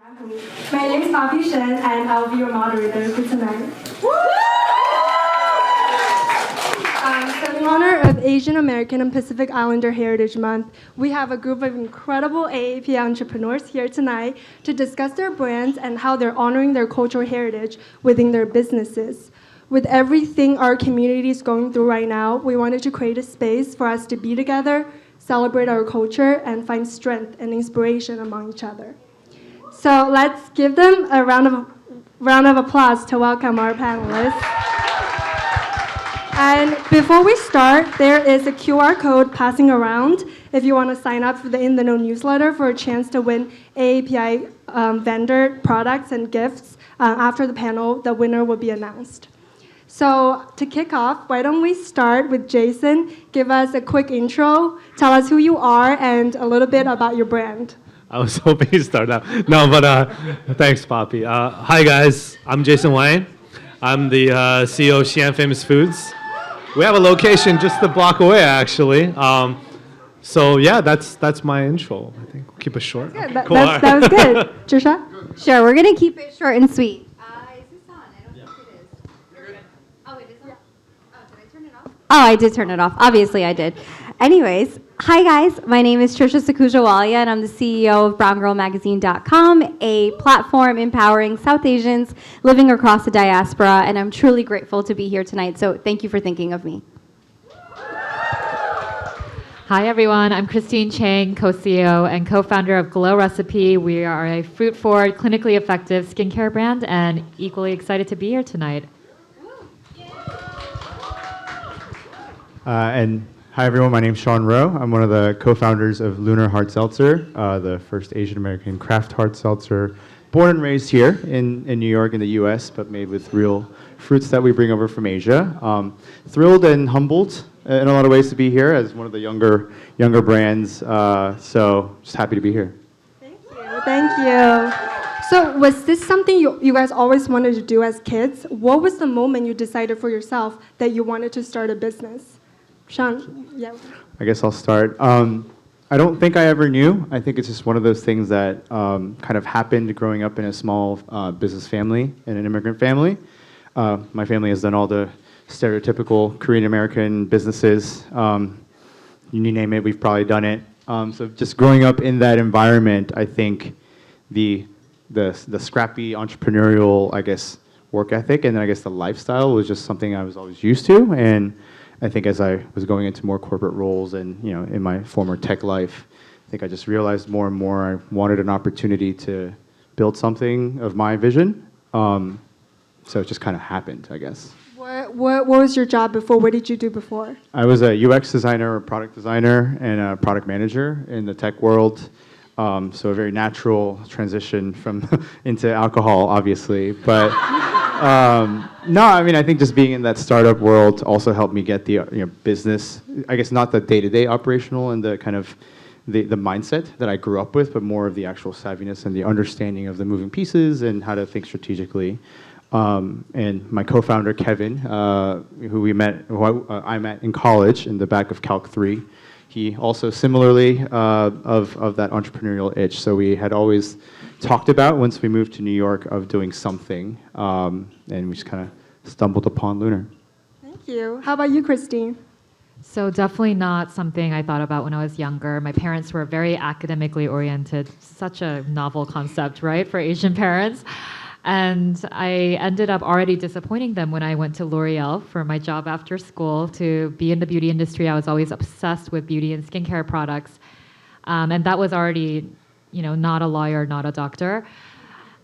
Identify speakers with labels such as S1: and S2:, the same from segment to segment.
S1: My name is Audition, and I'll be your moderator for tonight. So in honor of Asian American and Pacific Islander Heritage Month, we have a group of incredible AAPI entrepreneurs here tonight to discuss their brands and how they're honoring their cultural heritage within their businesses. With everything our community is going through right now, we wanted to create a space for us to be together, celebrate our culture, and find strength and inspiration among each other. So let's give them a round of applause to welcome our panelists. And before we start, there is a QR code passing around if you want to sign up for the In the Know newsletter for a chance to win AAPI vendor products and gifts. After the panel, the winner will be announced. So to kick off, why don't we start with Jason? Give us a quick intro, tell us who you are, and a little bit about your brand.
S2: I was hoping to start out. No, but thanks, Poppy. Hi, guys. I'm Jason Wang. I'm the CEO of Xi'an Famous Foods. We have a location just a block away, actually. So yeah, that's my intro. I think we'll keep it short.
S1: Good. That was good. Trisha?
S3: Sure, we're going to keep it short and sweet. Is this on? I don't think it is. Oh, it is on? Oh, did I turn it off? Oh, I did turn it off. Obviously, I did. Anyways, hi guys. My name is Trisha Sakhuja-Walia, and I'm the CEO of BrownGirlMagazine.com, a platform empowering South Asians living across the diaspora, and I'm truly grateful to be here tonight, so thank you for thinking of me.
S4: Hi everyone, I'm Christine Chang, co-CEO and co-founder of Glow Recipe. We are a fruit-forward, clinically effective skincare brand, and equally excited to be here tonight.
S5: Hi everyone, my name is Rowe. I'm one of the co-founders of Lunar Hard Seltzer, the first Asian American craft hard seltzer, born and raised here in New York in the US, but made with real fruits that we bring over from Asia. Thrilled and humbled in a lot of ways to be here as one of the younger brands, so just happy to be here.
S1: Thank you. So was this something you guys always wanted to do as kids? What was the moment you decided for yourself that you wanted to start a business? Chang, yeah.
S5: I guess I'll start. I don't think I ever knew. I think it's just one of those things that kind of happened growing up in a small business family and an immigrant family. My family has done all the stereotypical Korean American businesses. You name it, we've probably done it. So just growing up in that environment, I think the scrappy entrepreneurial, I guess, work ethic and then I guess the lifestyle was just something I was always used to. And I think as I was going into more corporate roles and in my former tech life, I think I just realized more and more I wanted an opportunity to build something of my vision. So it just kind of happened, I guess.
S1: What was your job before? What did you do before?
S5: I was a UX designer, a product designer, and a product manager in the tech world. So a very natural transition from into alcohol, obviously, but. No, I mean, I think just being in that startup world also helped me get the business, I guess not the day-to-day operational and the kind of the mindset that I grew up with, but more of the actual savviness and the understanding of the moving pieces and how to think strategically. And my co-founder, Kevin, who I met in college in the back of Calc 3, he also similarly of that entrepreneurial itch. So we had always talked about once we moved to New York of doing something, and we just kind of stumbled upon Lunar.
S1: Thank you. How about you, Christine?
S4: So definitely not something I thought about when I was younger. My parents were very academically oriented, such a novel concept, right, for Asian parents. And I ended up already disappointing them when I went to L'Oreal for my job after school to be in the beauty industry. I was always obsessed with beauty and skincare products. And that was already, not a lawyer, not a doctor.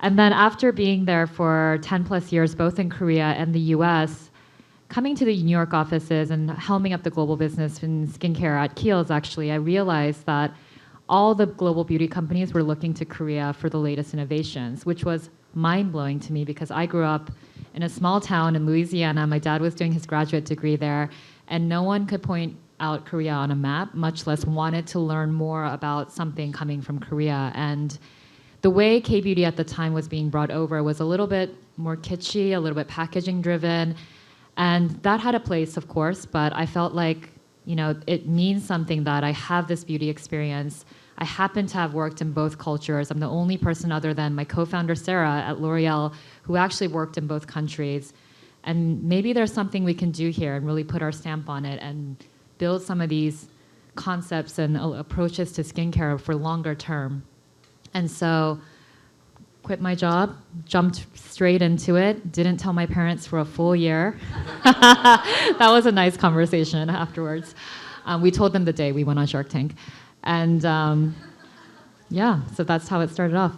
S4: And then after being there for 10 plus years, both in Korea and the US, coming to the New York offices and helming up the global business in skincare at Kiehl's, actually, I realized that all the global beauty companies were looking to Korea for the latest innovations, which was mind-blowing to me because I grew up in a small town in Louisiana. My dad was doing his graduate degree there, and no one could point out Korea on a map, much less wanted to learn more about something coming from Korea. And the way K-beauty at the time was being brought over was a little bit more kitschy, a little bit packaging driven, and that had a place, of course, but I felt like, it means something that I have this beauty experience. I happen to have worked in both cultures. I'm the only person other than my co-founder Sarah at L'Oreal who actually worked in both countries. And maybe there's something we can do here and really put our stamp on it and build some of these concepts and approaches to skincare for longer term. And so quit my job, jumped straight into it, didn't tell my parents for a full year. That was a nice conversation afterwards. We told them the day we went on Shark Tank. And yeah, so that's how it started off.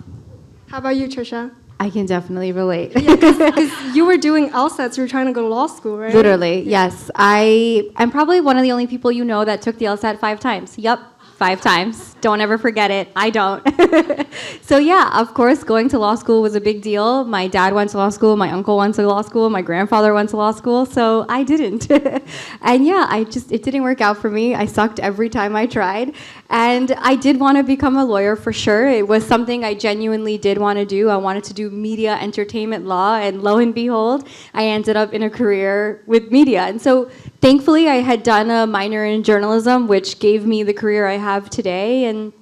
S1: How about you, Trisha?
S3: I can definitely relate.
S1: Because you were doing LSATs, you were trying to go to law school, right?
S3: Literally, yes. I'm probably one of the only people you know that took the LSAT 5 times. Yup, 5 times. Don't ever forget it. I don't. So yeah, of course, going to law school was a big deal. My dad went to law school, my uncle went to law school, my grandfather went to law school, so I didn't. And yeah, it didn't work out for me. I sucked every time I tried. And I did want to become a lawyer for sure. It was something I genuinely did want to do. I wanted to do media entertainment law, and lo and behold, I ended up in a career with media. And so thankfully, I had done a minor in journalism, which gave me the career I have today. And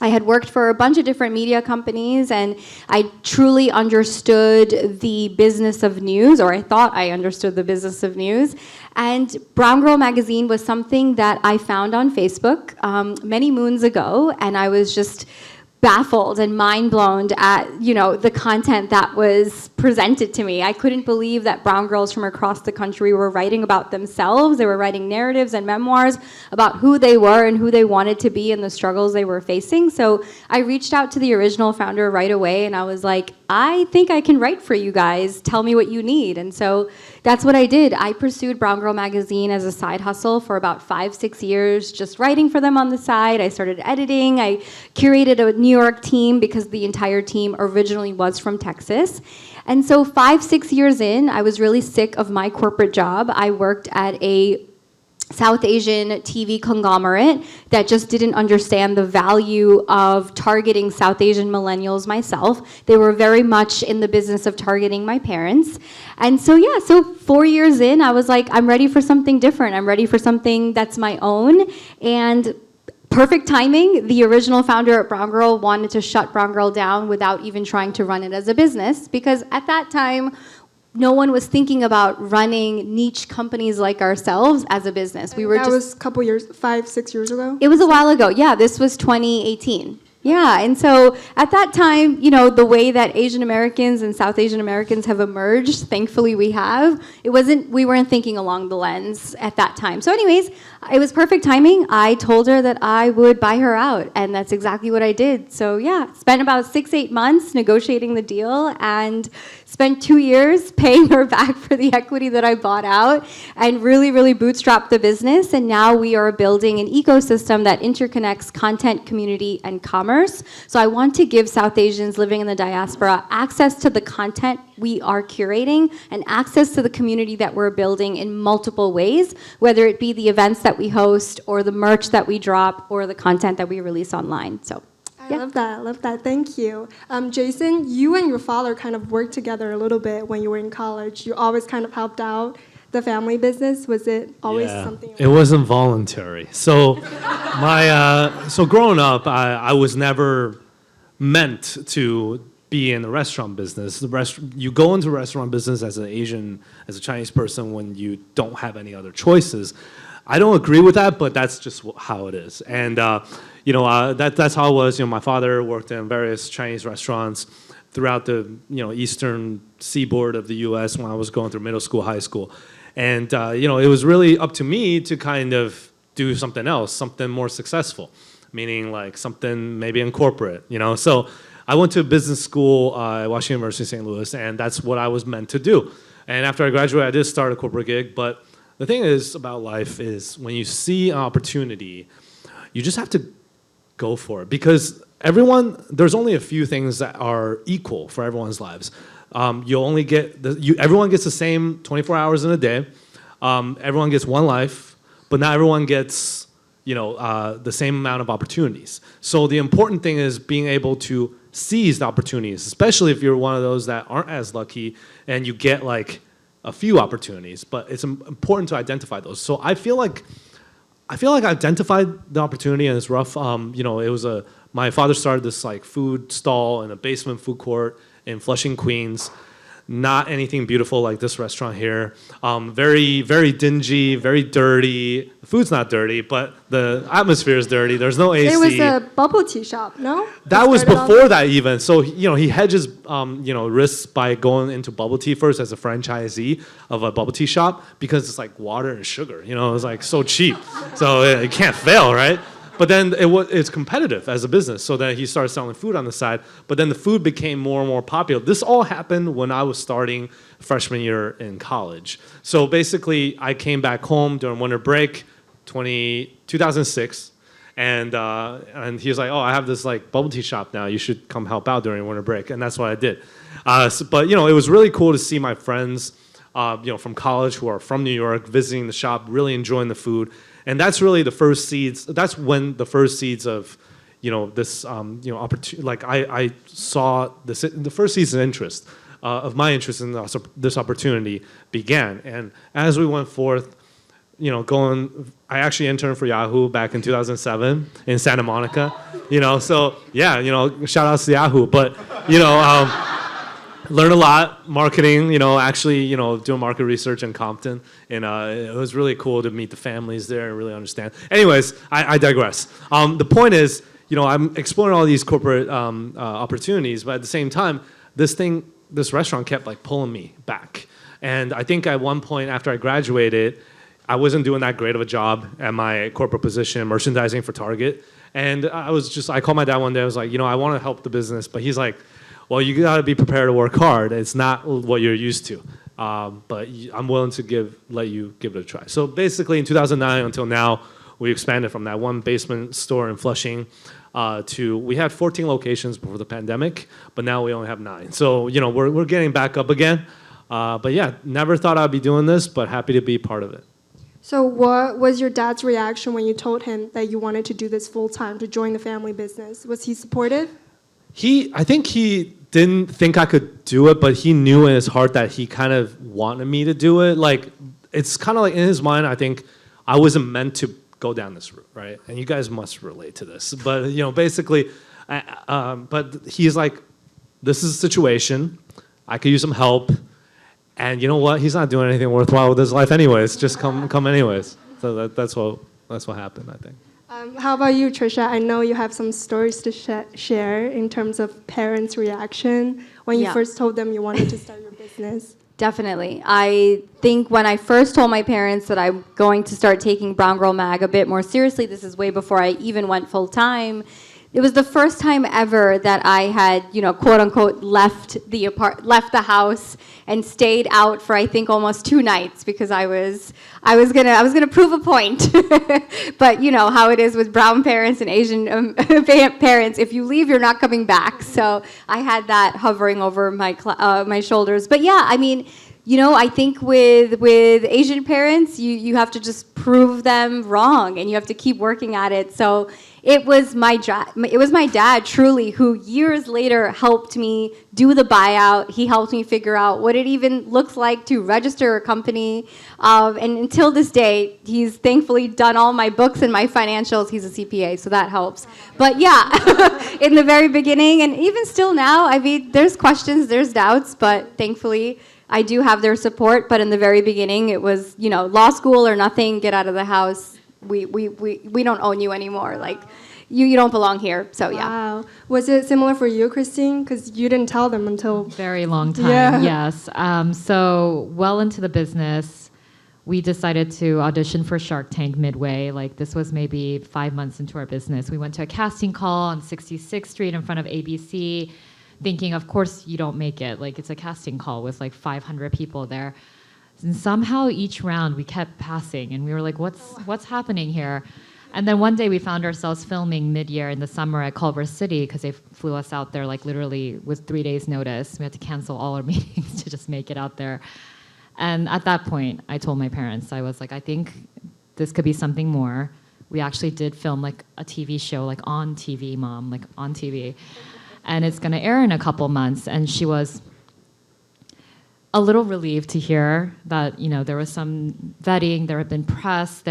S3: I had worked for a bunch of different media companies, and I truly understood the business of news, or I thought I understood the business of news. And Brown Girl magazine was something that I found on Facebook many moons ago, and I was just baffled and mind blown at the content that was presented to me. I couldn't believe that brown girls from across the country were writing about themselves. They were writing narratives and memoirs about who they were and who they wanted to be and the struggles they were facing. So I reached out to the original founder right away, and I was like, I think I can write for you guys. Tell me what you need. And so that's what I did. I pursued Brown Girl magazine as a side hustle for about 5-6 years, just writing for them on the side. I started editing. I curated a New York team because the entire team originally was from Texas. And so 5-6 years in, I was really sick of my corporate job. I worked at a South Asian TV conglomerate that just didn't understand the value of targeting South Asian millennials myself. They were very much in the business of targeting my parents. And so yeah, so 4 years in, I was like, I'm ready for something different. I'm ready for something that's my own. And perfect timing, the original founder at Brown Girl wanted to shut Brown Girl down without even trying to run it as a business, because at that time, no one was thinking about running niche companies like ourselves as a business.
S1: That was a couple years, 5-6 years ago?
S3: It was a while ago. Yeah, this was 2018. Yeah, and so at that time, the way that Asian Americans and South Asian Americans have emerged, thankfully we have, we weren't thinking along the lens at that time. So anyways, it was perfect timing. I told her that I would buy her out, and that's exactly what I did. So yeah, spent about 6-8 months negotiating the deal, and spent 2 years paying her back for the equity that I bought out, and really, really bootstrapped the business. And now we are building an ecosystem that interconnects content, community, and commerce. So I want to give South Asians living in the diaspora access to the content we are curating and access to the community that we're building in multiple ways, whether it be the events that we host or the merch that we drop or the content that we release online. So.
S1: I love that. Thank you. Jason, you and your father kind of worked together a little bit when you were in college. You always kind of helped out the family business. Was it always something?
S2: It wasn't voluntary. So so growing up, I was never meant to be in the restaurant business. You go into restaurant business as a Chinese person when you don't have any other choices. I don't agree with that, but that's just how it is. And that's how it was. My father worked in various Chinese restaurants throughout the eastern seaboard of the U.S. when I was going through middle school, high school, and it was really up to me to kind of do something else, something more successful, meaning like something maybe in corporate. So I went to business school at Washington University, St. Louis, and that's what I was meant to do. And after I graduated, I did start a corporate gig, but the thing is about life is when you see an opportunity, you just have to go for it, because there's only a few things that are equal for everyone's lives. Everyone gets the same 24 hours in a day. Everyone gets one life, but not everyone gets the same amount of opportunities. So the important thing is being able to seize the opportunities, especially if you're one of those that aren't as lucky and you get like a few opportunities, but it's important to identify those. So I feel like I identified the opportunity, and it's rough. It was a my father started this like food stall in a basement food court in Flushing, Queens. Not anything beautiful like this restaurant here. Very, very dingy, very dirty. The food's not dirty, but the atmosphere is dirty. There's no AC.
S1: It was a bubble tea shop, no?
S2: That was before that even. So, he hedges, risks by going into bubble tea first as a franchisee of a bubble tea shop because it's like water and sugar. It's like so cheap. So it can't fail, right? But then it's competitive as a business. So then he started selling food on the side. But then the food became more and more popular. This all happened when I was starting freshman year in college. So basically, I came back home during winter break, 2006. And he was like, oh, I have this like bubble tea shop now. You should come help out during winter break. And that's what I did. But it was really cool to see my friends, from college who are from New York, visiting the shop, really enjoying the food. And that's really the first seeds. That's when the first seeds of, this, opportunity. Like I saw this, the first seeds of interest, of my interest in this opportunity began. And as we went forth, I actually interned for Yahoo back in 2007 in Santa Monica. So yeah, shout outs to Yahoo. But learned a lot, marketing, actually, doing market research in Compton. And it was really cool to meet the families there and really understand. Anyways, I digress. The point is, I'm exploring all these corporate opportunities, but at the same time, this restaurant kept like pulling me back. And I think at one point after I graduated, I wasn't doing that great of a job at my corporate position, merchandising for Target. And I called my dad one day, I was like, I want to help the business, but he's like, well, you got to be prepared to work hard. It's not what you're used to, but I'm willing to let you give it a try. So basically, in 2009 until now, we expanded from that one basement store in Flushing to we had 14 locations before the pandemic, but now we only have 9. So we're getting back up again. But yeah, never thought I'd be doing this, but happy to be part of it.
S1: So what was your dad's reaction when you told him that you wanted to do this full time, to join the family business? Was he supportive?
S2: I think he didn't think I could do it, but he knew in his heart that he kind of wanted me to do it. Like, it's kind of like in his mind, I think I wasn't meant to go down this route, right? And you guys must relate to this. But, basically, but he's like, this is a situation. I could use some help. And you know what? He's not doing anything worthwhile with his life anyways. Just come anyways. So that's what happened, I think.
S1: How about you, Trisha? I know you have some stories to share in terms of parents' reaction when you first told them you wanted to start your business.
S3: Definitely. I think when I first told my parents that I'm going to start taking Brown Girl Mag a bit more seriously, this is way before I even went full time. It was the first time ever that I had, quote unquote, left the house and stayed out for I think almost 2 nights because I was gonna prove a point. But how it is with brown parents and Asian parents, if you leave, you're not coming back. So I had that hovering over my shoulders. But yeah, I mean, I think with Asian parents, you have to just prove them wrong, and you have to keep working at it. So it was my dad truly who years later helped me do the buyout. He helped me figure out what it even looks like to register a company. And until this day, he's thankfully done all my books and my financials. He's a CPA, so that helps. But yeah, in the very beginning, and even still now, I mean, there's questions, there's doubts, but thankfully, I do have their support. But in the very beginning, it was, law school or nothing, get out of the house. We don't own you anymore. Like, you don't belong here. So yeah.
S1: Wow. Was it similar for you, Christine? Because you didn't tell them until
S4: very long time.
S1: Yeah.
S4: Yes. So well into the business, we decided to audition for Shark Tank midway. Like, this was maybe 5 months into our business. We went to a casting call on 66th Street in front of ABC, thinking, of course, you don't make it. Like, it's a casting call with like 500 people there. And somehow each round we kept passing, and we were like, what's happening here? And then one day we found ourselves filming mid-year in the summer at Culver City because they flew us out there like literally with 3 days notice. We had to cancel all our meetings to just make it out there. And at that point, I told my parents, I was like, I think this could be something more. We actually did film like a TV show, like on TV, Mom, like on TV. And it's gonna air in a couple months. And she was, a little relieved to hear that there was some vetting, there had been press,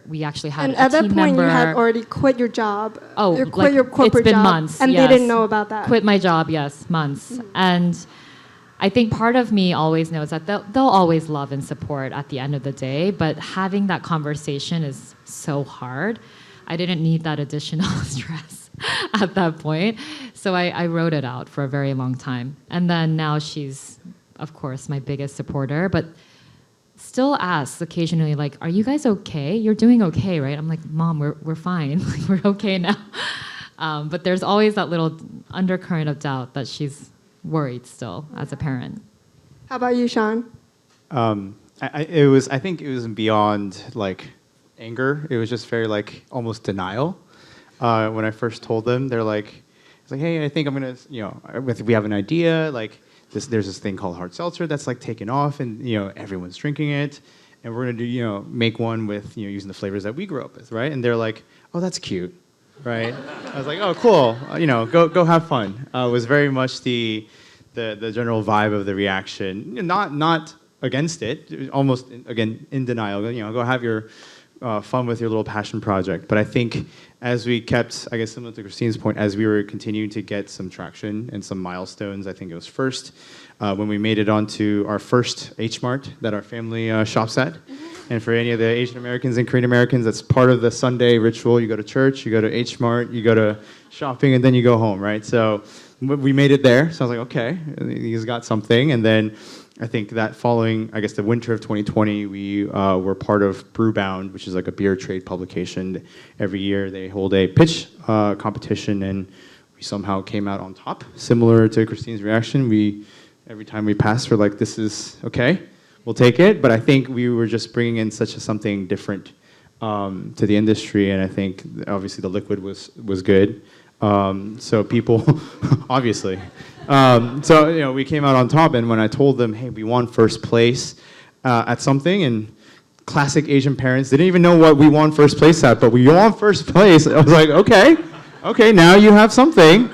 S4: we actually had
S1: And
S4: a
S1: at that
S4: team
S1: point,
S4: member.
S1: you had already quit your job.
S4: Oh,
S1: you quit your
S4: it's
S1: corporate
S4: been
S1: job,
S4: months,
S1: and
S4: yes.
S1: they didn't know about that.
S4: Quit my job, yes, months. And I think part of me always knows that they'll always love and support at the end of the day, but having that conversation is so hard. I didn't need that additional stress at that point. So I wrote it out for a very long time. And then now she's, of course, my biggest supporter, but still asks occasionally, like, are you guys okay? You're doing okay, right? I'm like, Mom, we're fine. Like, we're okay now. But there's always that little undercurrent of doubt that she's worried still as a parent.
S1: How about you, Xi'an?
S5: I think it was beyond like anger. It was just very like almost denial. When I first told them, they're like, it's like, hey, I think I'm gonna, we have an idea, like there's this thing called hard seltzer that's like taken off, and everyone's drinking it, and we're gonna do make one with using the flavors that we grew up with, right? And they're like, oh, that's cute, right? I was like, oh, cool, go have fun. It was very much the general vibe of the reaction, not against it, almost again in denial. Go have your fun with your little passion project. But I think as we kept, I guess similar to Christine's point, as we were continuing to get some traction and some milestones, I think it was first when we made it onto our first H Mart that our family shops at. And for any of the Asian Americans and Korean Americans, that's part of the Sunday ritual. You go to church, you go to H Mart, you go to shopping, and then you go home, right? So we made it there. So I was like, okay, he's got something. And then I think that following, I guess, the winter of 2020, we were part of Brewbound, which is like a beer trade publication. Every year they hold a pitch competition, and we somehow came out on top. Similar to Christine's reaction, every time we passed, we're like, this is okay, we'll take it. But I think we were just bringing in something different to the industry, and I think obviously the liquid was good. So people, obviously. So we came out on top, and when I told them, hey, we won first place at something, and classic Asian parents didn't even know what we won first place at, but we won first place. I was like, okay, now you have something.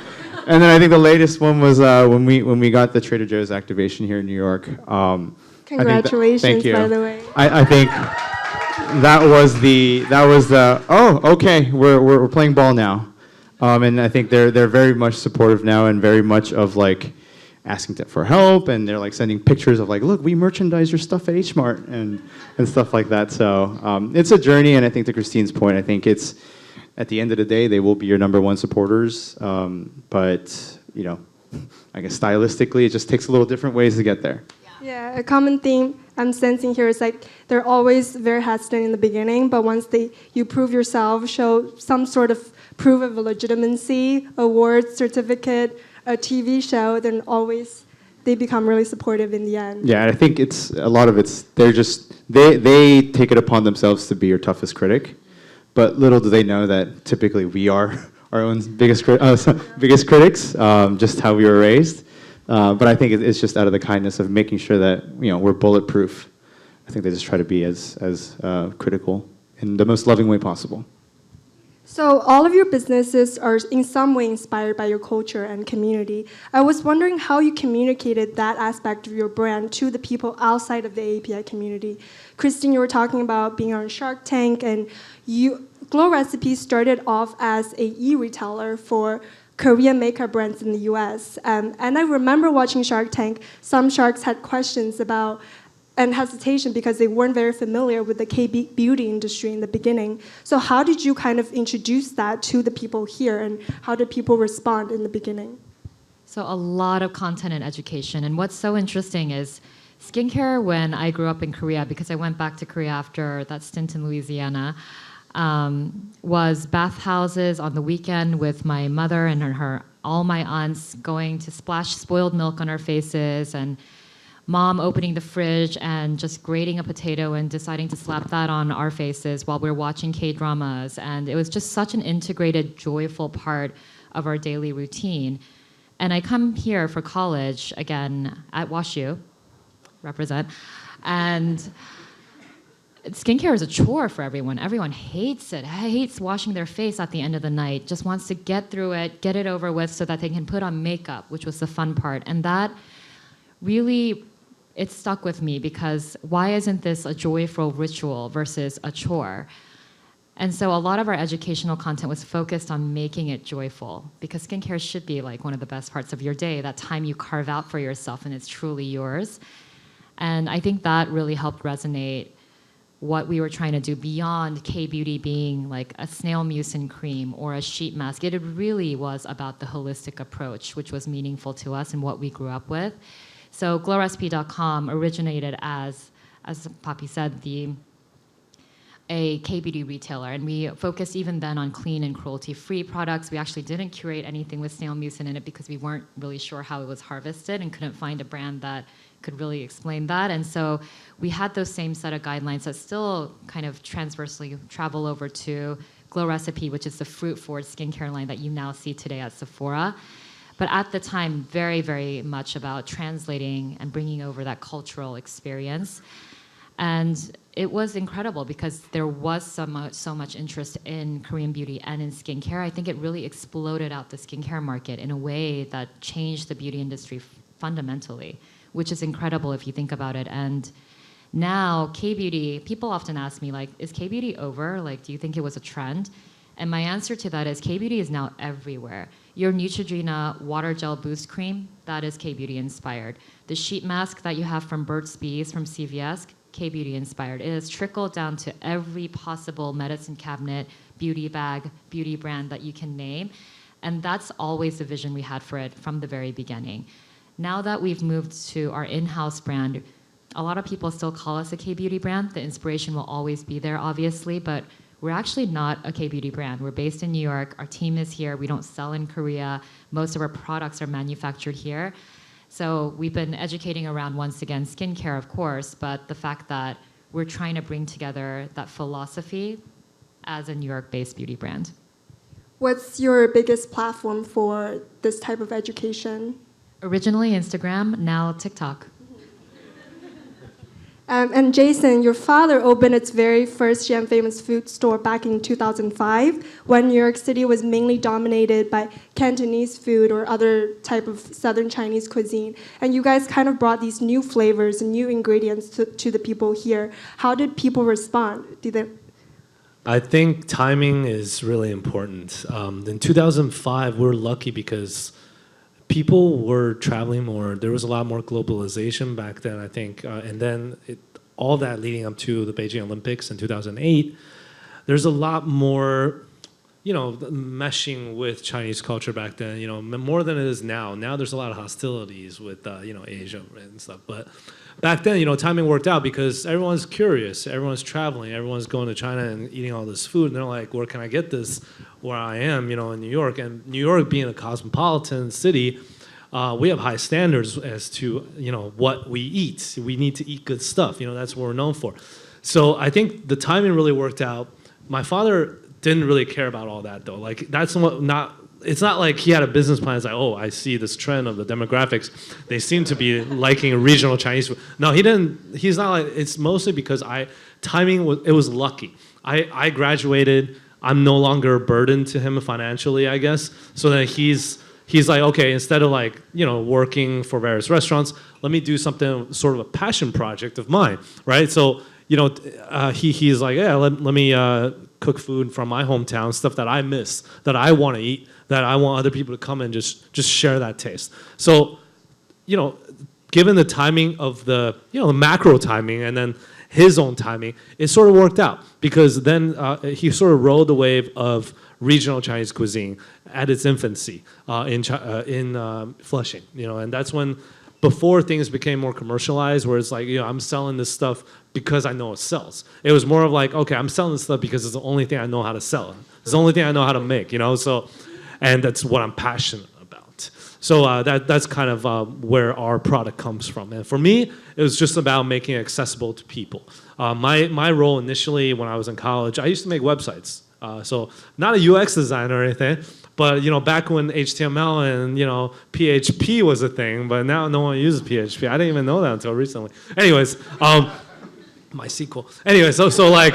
S5: And then I think the latest one was when we got the Trader Joe's activation here in New York.
S1: Congratulations,
S5: thank you.
S1: by the way.
S5: I think that was the okay, we're playing ball now. And I think they're very much supportive now, and very much of like asking for help, and they're like sending pictures of like, look, we merchandise your stuff at H Mart and stuff like that. So it's a journey, and I think to Christine's point, I think it's at the end of the day they will be your number one supporters. But I guess stylistically, it just takes a little different ways to get there.
S1: Yeah, a common theme I'm sensing here is like they're always very hesitant in the beginning, but once you prove yourself, show some sort of proof of legitimacy, award certificate, a TV show, then always they become really supportive in the end.
S5: Yeah, and I think they take it upon themselves to be your toughest critic, but little do they know that typically we are our own biggest critics, just how we were raised. But I think it's just out of the kindness of making sure that we're bulletproof. I think they just try to be as critical in the most loving way possible.
S1: So all of your businesses are in some way inspired by your culture and community. I was wondering how you communicated that aspect of your brand to the people outside of the AAPI community. Christine, you were talking about being on Shark Tank, and Glow Recipe started off as a e-retailer for Korean makeup brands in the US. And I remember watching Shark Tank, some sharks had questions about and hesitation because they weren't very familiar with the K-beauty industry in the beginning. So how did you kind of introduce that to the people here, and how did people respond in the beginning?
S4: So a lot of content and education. And what's so interesting is skincare, when I grew up in Korea, because I went back to Korea after that stint in Louisiana, was bathhouses on the weekend with my mother and all my aunts going to splash spoiled milk on our faces, and Mom opening the fridge and just grating a potato and deciding to slap that on our faces while we were watching K-dramas. And it was just such an integrated, joyful part of our daily routine. And I come here for college, again, at WashU, represent, and skincare is a chore for everyone. Everyone hates it, hates washing their face at the end of the night, just wants to get through it, get it over with so that they can put on makeup, which was the fun part. And that really it stuck with me because why isn't this a joyful ritual versus a chore? And so a lot of our educational content was focused on making it joyful because skincare should be like one of the best parts of your day, that time you carve out for yourself and it's truly yours. And I think that really helped resonate what we were trying to do beyond K-beauty being like a snail mucin cream or a sheet mask. It really was about the holistic approach, which was meaningful to us and what we grew up with. So glowrecipe.com originated as Poppy said, a K-beauty retailer, and we focused even then on clean and cruelty-free products. We actually didn't curate anything with snail mucin in it because we weren't really sure how it was harvested and couldn't find a brand that could really explain that. And so we had those same set of guidelines that still kind of transversely travel over to Glow Recipe, which is the fruit-forward skincare line that you now see today at Sephora. But at the time, very, very much about translating and bringing over that cultural experience. And it was incredible because there was so much interest in Korean beauty and in skincare. I think it really exploded out the skincare market in a way that changed the beauty industry fundamentally, which is incredible if you think about it. And now K-beauty, people often ask me, like, is K-beauty over? Like, do you think it was a trend? And my answer to that is K-beauty is now everywhere. Your Neutrogena Water Gel Boost Cream, that is K-beauty inspired. The sheet mask that you have from Burt's Bees from CVS, K-beauty inspired. It has trickled down to every possible medicine cabinet, beauty bag, beauty brand that you can name. And that's always the vision we had for it from the very beginning. Now that we've moved to our in-house brand, a lot of people still call us a K-beauty brand. The inspiration will always be there, obviously, but we're actually not a K-beauty brand. We're based in New York. Our team is here. We don't sell in Korea. Most of our products are manufactured here. So we've been educating around, once again, skincare, of course, but the fact that we're trying to bring together that philosophy as a New York-based beauty brand.
S1: What's your biggest platform for this type of education?
S4: Originally Instagram, now TikTok.
S1: And Jason, your father opened its very first Xi'an Famous Food store back in 2005, when New York City was mainly dominated by Cantonese food or other type of Southern Chinese cuisine. And you guys kind of brought these new flavors and new ingredients to the people here. How did people respond?
S2: I think timing is really important. In 2005, we were lucky because people were traveling more. There was a lot more globalization back then, I think. And then all that leading up to the Beijing Olympics in 2008, there's a lot more, meshing with Chinese culture back then, more than it is now. Now there's a lot of hostilities with, Asia and stuff. But back then, timing worked out because everyone's curious. Everyone's traveling. Everyone's going to China and eating all this food. And they're like, where can I get this where I am, in New York? And New York being a cosmopolitan city, we have high standards as to, what we eat. We need to eat good stuff. That's what we're known for. So I think the timing really worked out. My father didn't really care about all that, though. Like, it's not like he had a business plan. It's like, oh, I see this trend of the demographics. They seem to be liking regional Chinese food. No, he didn't. He's not like, it's mostly because it was lucky. I graduated. I'm no longer a burden to him financially, I guess. So then he's like, okay, instead of working for various restaurants, let me do something sort of a passion project of mine, right? So, he's like, yeah, let me cook food from my hometown, stuff that I miss, that I want to eat, that I want other people to come and just share that taste. So, given the timing of the macro timing and then his own timing, it sort of worked out because then he sort of rode the wave of regional Chinese cuisine at its infancy in Flushing, and that's when, before things became more commercialized, where it's like, I'm selling this stuff because I know it sells. It was more of like, okay, I'm selling this stuff because it's the only thing I know how to sell. It's the only thing I know how to make, So, and that's what I'm passionate about. So that's kind of where our product comes from. And for me, it was just about making it accessible to people. My role initially when I was in college, I used to make websites. So not a UX designer or anything, but back when HTML and PHP was a thing, but now no one uses PHP. I didn't even know that until recently. Anyways, MySQL. Anyway, so like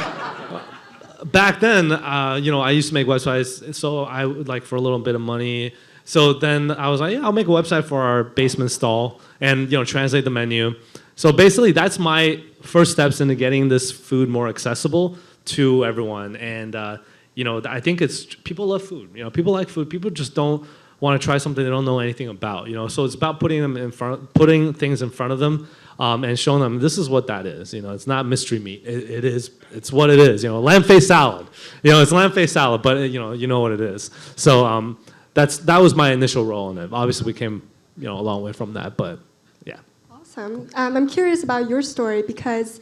S2: back then, I used to make websites. So I would for a little bit of money. So then I was like, yeah, I'll make a website for our basement stall and translate the menu. So basically, that's my first steps into getting this food more accessible to everyone. And I think people love food. People like food. People just don't want to try something they don't know anything about. So it's about putting things in front of them and showing them this is what that is. It's not mystery meat. It's what it is. Lamb face salad. It's lamb face salad, but you know what it is. So that was my initial role in it. Obviously, we came a long way from that, but yeah.
S1: Awesome. I'm curious about your story because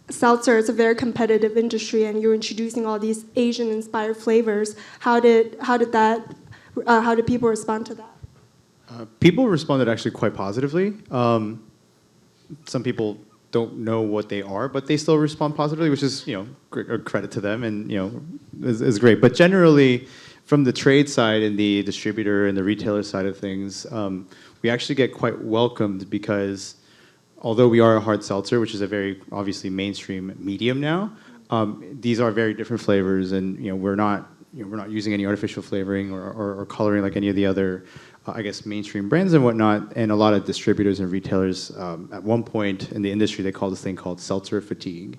S1: seltzer is a very competitive industry, and you're introducing all these Asian-inspired flavors. How did people respond to that?
S5: People responded actually quite positively. Some people don't know what they are, but they still respond positively, which is a credit to them, and is great. But generally, from the trade side and the distributor and the retailer side of things, we actually get quite welcomed because although we are a hard seltzer, which is a very obviously mainstream medium now, these are very different flavors, and we're not using any artificial flavoring or coloring like any of the other, mainstream brands and whatnot. And a lot of distributors and retailers, at one point in the industry, they called this thing called Seltzer Fatigue,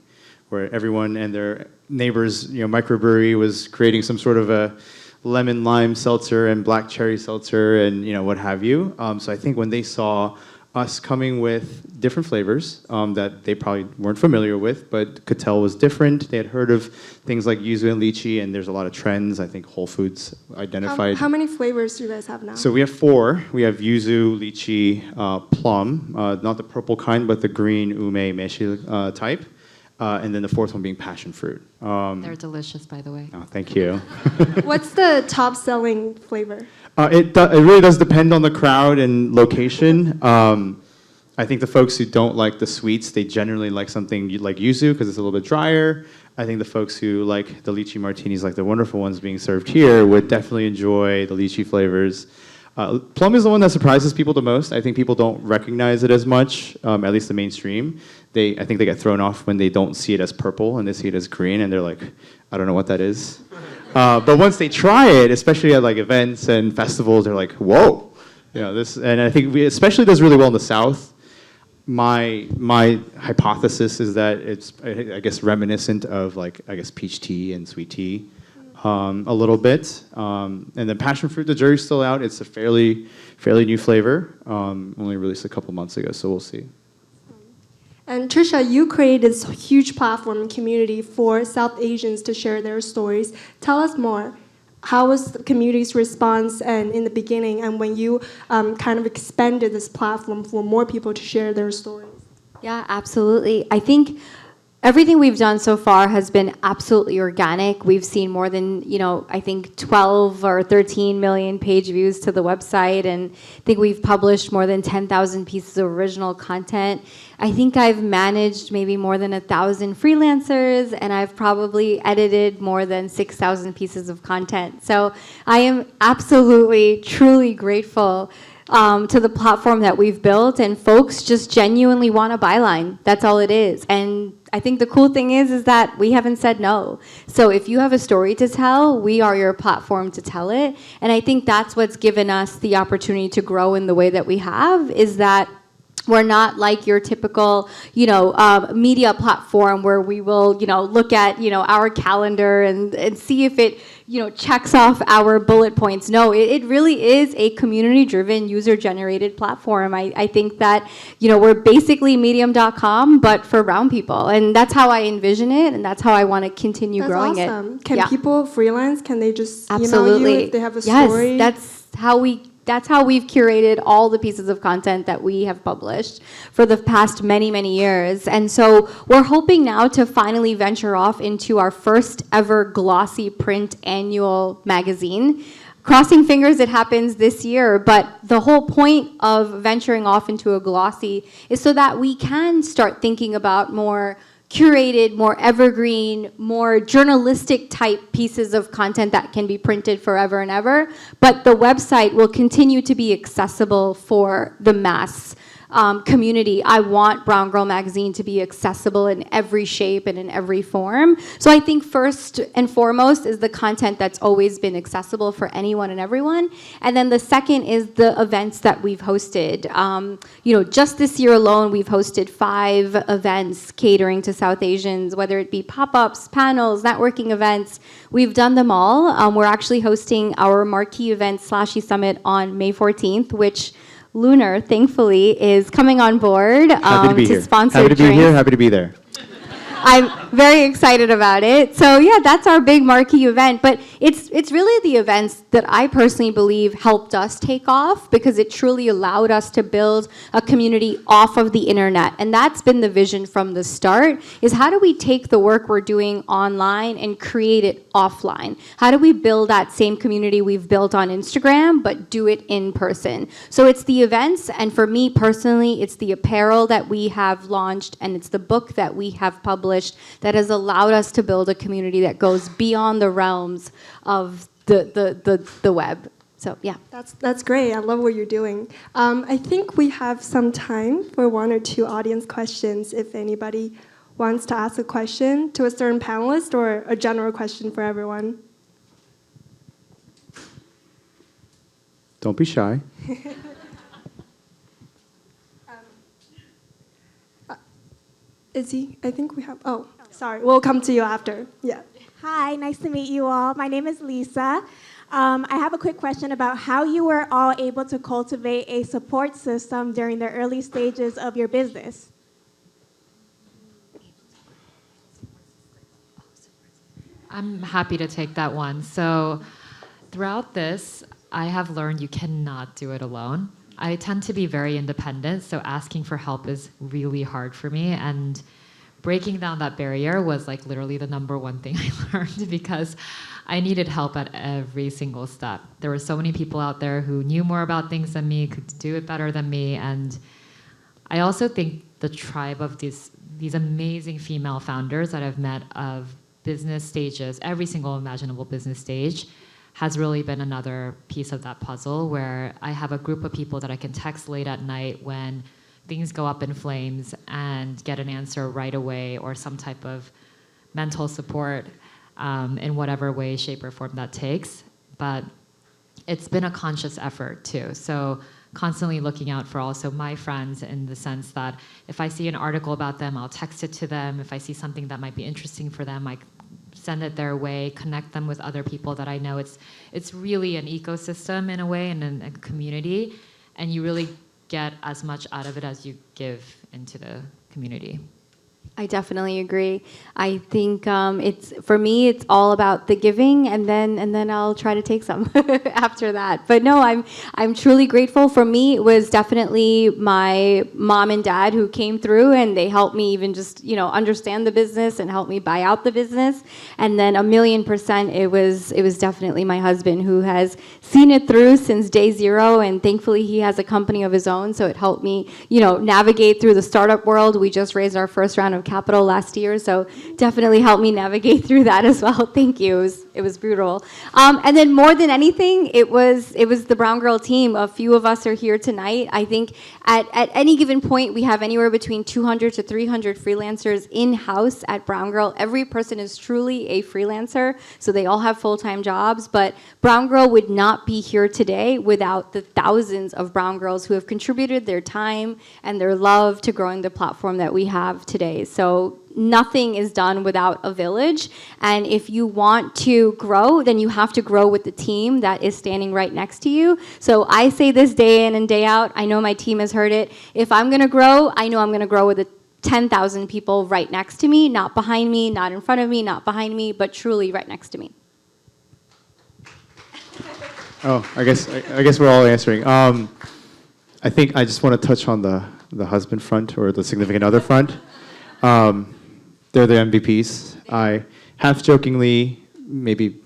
S5: where everyone and their neighbors, microbrewery was creating some sort of a lemon lime seltzer and black cherry seltzer and what have you. So I think when they saw us coming with different flavors that they probably weren't familiar with, but could tell was different. They had heard of things like yuzu and lychee, and there's a lot of trends. I think Whole Foods identified.
S1: How many flavors do you guys have now?
S5: So we have 4. We have yuzu, lychee, plum, not the purple kind, but the green ume meshi type. And then the 4th one being passion fruit.
S4: They're delicious, by the way.
S5: Oh, thank you.
S1: What's the top-selling flavor?
S5: It really does depend on the crowd and location. I think the folks who don't like the sweets, they generally like something like yuzu because it's a little bit drier. I think the folks who like the lychee martinis, like the wonderful ones being served here, would definitely enjoy the lychee flavors. Plum is the one that surprises people the most. I think people don't recognize it as much, at least the mainstream. I think they get thrown off when they don't see it as purple and they see it as green, and they're like, I don't know what that is. But once they try it, especially at like events and festivals, they're like, whoa. And I think especially does really well in the South. My hypothesis is that it's reminiscent of peach tea and sweet tea. A little bit, and then passion fruit, the jury's still out. It's a fairly new flavor, only released a couple months ago, so we'll see.
S1: And Trisha, you created this huge platform and community for South Asians to share their stories. Tell us more. How was the community's response and in the beginning, and when you kind of expanded this platform for more people to share their stories?
S3: Yeah, absolutely. I think everything we've done so far has been absolutely organic. We've seen more than, I think 12 or 13 million page views to the website, and I think we've published more than 10,000 pieces of original content. I think I've managed maybe more than 1,000 freelancers, and I've probably edited more than 6,000 pieces of content. So I am absolutely, truly grateful to the platform that we've built, and folks just genuinely want a byline. That's all it is. And I think the cool thing is that we haven't said no. So if you have a story to tell, we are your platform to tell it. And I think that's what's given us the opportunity to grow in the way that we have, is that we're not like your typical, media platform where we will, look at, our calendar and see if it, checks off our bullet points. No, it really is a community-driven, user-generated platform. I think that, we're basically medium.com, but for brown people. And that's how I envision it, and that's how I want to continue growing it.
S1: That's awesome. Can people freelance? Can they just
S3: Absolutely.
S1: email you if they have a story?
S3: Yes, that's how we've curated all the pieces of content that we have published for the past many, many years. And so we're hoping now to finally venture off into our first ever glossy print annual magazine. Crossing fingers it happens this year, but the whole point of venturing off into a glossy is so that we can start thinking about more curated, more evergreen, more journalistic type pieces of content that can be printed forever and ever. But the website will continue to be accessible for the mass community. I want Brown Girl Magazine to be accessible in every shape and in every form. So I think first and foremost is the content that's always been accessible for anyone and everyone. And then the second is the events that we've hosted. Just this year alone, we've hosted 5 events catering to South Asians, whether it be pop-ups, panels, networking events. We've done them all. We're actually hosting our marquee event, Slashy Summit, on May 14th, which Lunar, thankfully, is coming on board to sponsor
S5: Happy to be
S3: drinks.
S5: here. Happy to be there.
S3: I'm very excited about it. So yeah, that's our big marquee event. But it's really the events that I personally believe helped us take off, because it truly allowed us to build a community off of the internet. And that's been the vision from the start, is how do we take the work we're doing online and create it offline? How do we build that same community we've built on Instagram, but do it in person? So it's the events, and for me personally, it's the apparel that we have launched, and it's the book that we have published that has allowed us to build a community that goes beyond the realms of the web. So yeah.
S1: That's great. I love what you're doing. I think we have some time for 1 or 2 audience questions if anybody wants to ask a question to a certain panelist, or a general question for everyone.
S5: Don't be shy.
S1: Izzy, I think we have, oh, sorry. We'll come to you after. Yeah.
S6: Hi, nice to meet you all. My name is Lisa. I have a quick question about how you were all able to cultivate a support system during the early stages of your business.
S4: I'm happy to take that one. So throughout this, I have learned you cannot do it alone. I tend to be very independent, so asking for help is really hard for me. And breaking down that barrier was like literally the #1 thing I learned, because I needed help at every single step. There were so many people out there who knew more about things than me, could do it better than me. And I also think the tribe of these amazing female founders that I've met of business stages, every single imaginable business stage, has really been another piece of that puzzle, where I have a group of people that I can text late at night when things go up in flames and get an answer right away, or some type of mental support in whatever way, shape, or form that takes. But it's been a conscious effort too. So constantly looking out for also my friends, in the sense that if I see an article about them, I'll text it to them. If I see something that might be interesting for them, I send it their way, connect them with other people that I know. It's really an ecosystem in a way, and a community, and you really get as much out of it as you give into the community.
S3: I definitely agree. I think for me, it's all about the giving, and then I'll try to take some after that. But no, I'm truly grateful. For me, it was definitely my mom and dad who came through, and they helped me even just understand the business and help me buy out the business. And then 1,000,000%, it was definitely my husband, who has seen it through since day 0, and thankfully he has a company of his own, so it helped me navigate through the startup world. We just raised our first round of capital last year, so definitely helped me navigate through that as well. Thank you. It was brutal. And then more than anything, it was the Brown Girl team. A few of us are here tonight. I think at any given point, we have anywhere between 200 to 300 freelancers in-house at Brown Girl. Every person is truly a freelancer, so they all have full-time jobs. But Brown Girl would not be here today without the thousands of Brown Girls who have contributed their time and their love to growing the platform that we have today. So nothing is done without a village. And if you want to grow, then you have to grow with the team that is standing right next to you. So I say this day in and day out. I know my team has heard it. If I'm going to grow, I know I'm going to grow with the 10,000 people right next to me, not behind me, not in front of me, not behind me, but truly right next to me.
S5: Oh, I guess we're all answering. I think I just want to touch on the husband front, or the significant other front. They're the MVPs. I half jokingly, maybe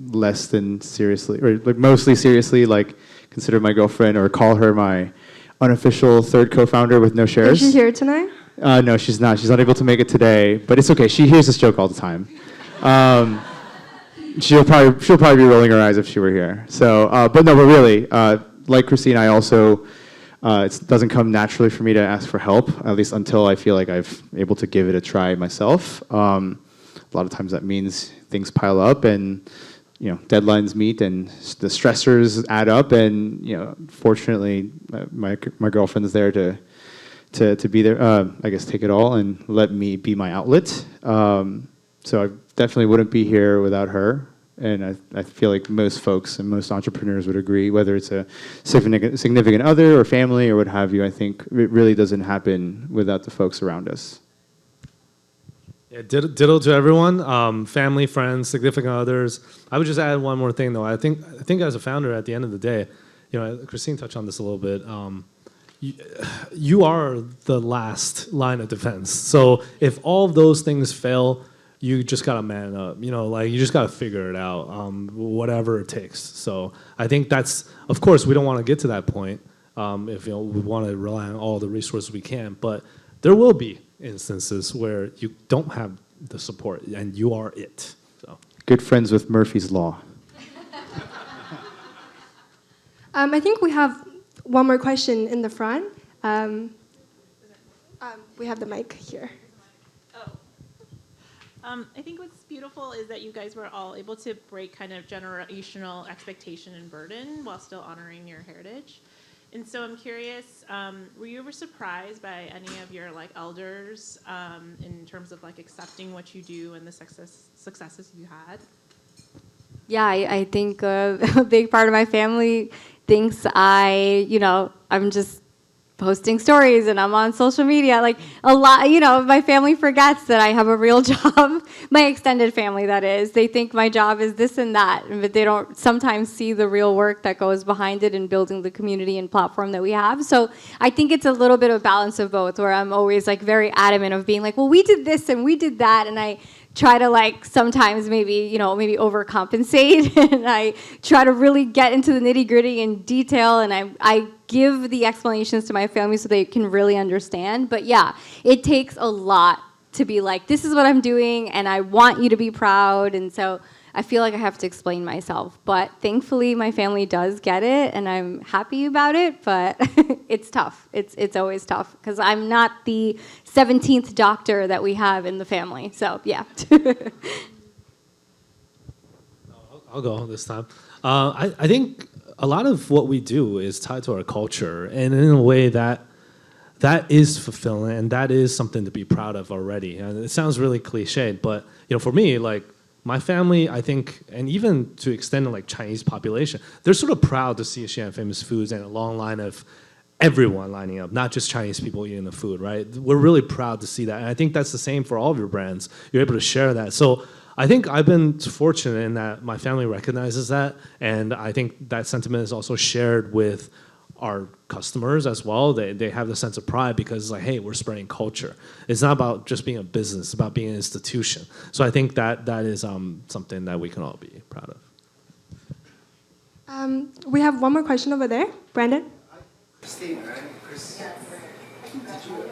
S5: less than seriously, or like mostly seriously, like consider my girlfriend, or call her my unofficial third co-founder with no shares.
S1: Is she here tonight?
S5: No, she's not. She's not able to make it today, but it's okay. She hears this joke all the time. She'll probably be rolling her eyes if she were here. So, but really, like Christine, I also It doesn't come naturally for me to ask for help, at least until I feel like I've able to give it a try myself. A lot of times that means things pile up and deadlines meet and the stressors add up, and fortunately my girlfriend is there to be there, I guess take it all and let me be my outlet. So I definitely wouldn't be here without her. And I feel like most folks and most entrepreneurs would agree, whether it's a significant other or family or what have you. I think it really doesn't happen without the folks around us.
S2: Yeah, ditto to everyone, family, friends, significant others. I would just add one more thing, though. I think as a founder, at the end of the day, Christine touched on this a little bit. You are the last line of defense. So if all of those things fail, you just gotta man up. You just gotta figure it out, whatever it takes. So I think that's, of course, we don't want to get to that point if we want to rely on all the resources we can. But there will be instances where you don't have the support and you are it. So
S5: good friends with Murphy's Law.
S1: I think we have one more question in the front. We have the mic here.
S7: I think what's beautiful is that you guys were all able to break kind of generational expectation and burden while still honoring your heritage. And so I'm curious, were you ever surprised by any of your elders in terms of accepting what you do and the successes you had?
S3: Yeah, I think a big part of my family thinks I'm just posting stories and I'm on social media. A lot, my family forgets that I have a real job. My extended family, that is. They think my job is this and that, but they don't sometimes see the real work that goes behind it in building the community and platform that we have. So I think it's a little bit of a balance of both, where I'm always very adamant of being well, we did this and we did that, and I try to sometimes maybe overcompensate, and I try to really get into the nitty-gritty in detail, and I give the explanations to my family so they can really understand. But yeah, it takes a lot to be this is what I'm doing and I want you to be proud, and so I feel like I have to explain myself. But thankfully my family does get it and I'm happy about it, but it's tough. It's always tough because I'm not the 17th doctor that we have in the family. So yeah.
S2: I'll go this time. I think a lot of what we do is tied to our culture, and in a way that is fulfilling, and that is something to be proud of already. And it sounds really cliched, but for me, my family, I think, and even to extend to Chinese population, they're sort of proud to see Xi'an Famous Foods and a long line of everyone lining up, not just Chinese people eating the food, right? We're really proud to see that, and I think that's the same for all of your brands. You're able to share that. So I think I've been fortunate in that my family recognizes that, and I think that sentiment is also shared with our customers as well. They have the sense of pride because it's hey, we're spreading culture. It's not about just being a business, it's about being an institution. So I think that is something that we can all be proud of.
S1: We have one more question over there. Brandon?
S8: Christine, right? Chris, did you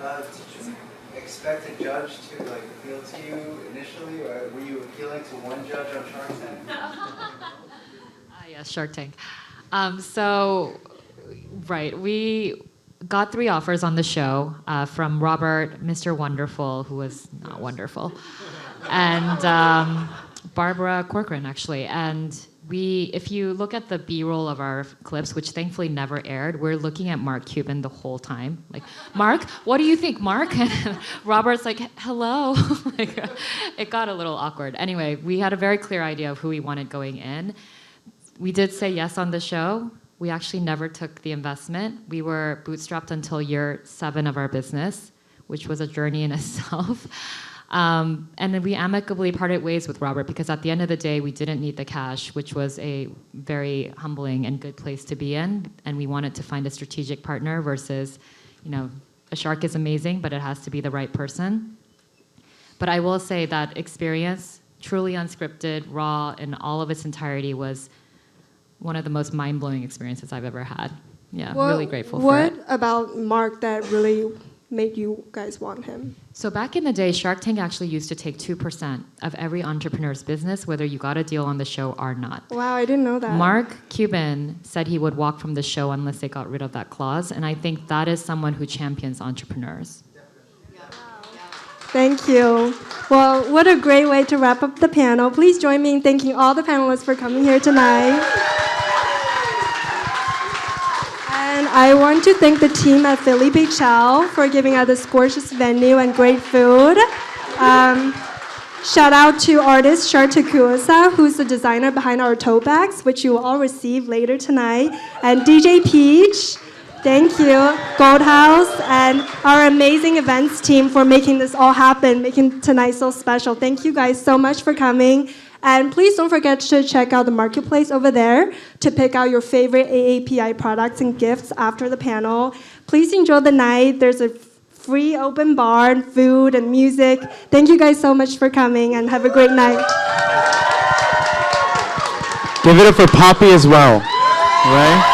S8: expect a judge to appeal to you initially, or were you appealing to one judge on Shark Tank?
S4: Yes, Shark Tank. Right, we got 3 offers on the show from Robert, Mr. Wonderful, who was not wonderful, and Barbara Corcoran, actually. And if you look at the B-roll of our clips, which thankfully never aired, we're looking at Mark Cuban the whole time. Mark, what do you think, Mark? And Robert's hello. It got a little awkward. Anyway, we had a very clear idea of who we wanted going in. We did say yes on the show. We actually never took the investment. We were bootstrapped until year 7 of our business, which was a journey in itself. And then we amicably parted ways with Robert because at the end of the day, we didn't need the cash, which was a very humbling and good place to be in. And we wanted to find a strategic partner versus, a shark is amazing, but it has to be the right person. But I will say that experience, truly unscripted, raw, in all of its entirety, was one of the most mind-blowing experiences I've ever had. Yeah, really grateful for it.
S1: What about Mark that really made you guys want him?
S4: So back in the day, Shark Tank actually used to take 2% of every entrepreneur's business, whether you got a deal on the show or not.
S1: Wow, I didn't know that.
S4: Mark Cuban said he would walk from the show unless they got rid of that clause, and I think that is someone who champions entrepreneurs.
S1: Thank you. Well, what a great way to wrap up the panel. Please join me in thanking all the panelists for coming here tonight. And I want to thank the team at Philly Big Chow for giving us this gorgeous venue and great food. Shout out to artist Shar Takuasa, who's the designer behind our tote bags, which you will all receive later tonight. And DJ Peach, thank you, Gold House, and our amazing events team for making this all happen, making tonight so special. Thank you guys so much for coming. And please don't forget to check out the marketplace over there to pick out your favorite AAPI products and gifts after the panel. Please enjoy the night. There's a free open bar and food and music. Thank you guys so much for coming and have a great night.
S5: Give it up for Poppy as well, right?